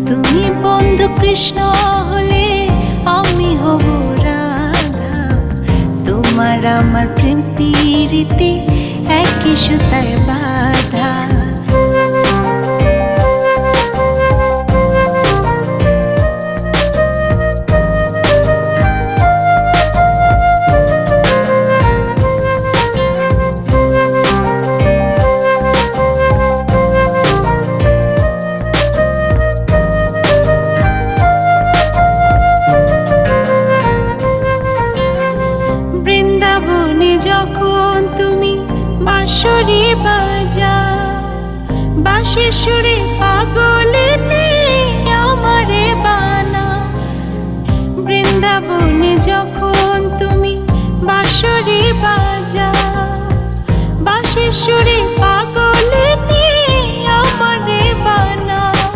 তুমি বন্ধু কৃষ্ণ হলে আমি হব রাধা। তোমার আমার প্রেম প্রীতি একই সুতায় বাঁধা। বৃন্দাবনে যখন তুমি বাঁশরি বাজাও, বাঁশির সুরে পাগলে আমারে বানাও। বৃন্দাবনে যখন তুমি বাঁশরি বাজাও, বাঁশির সুরে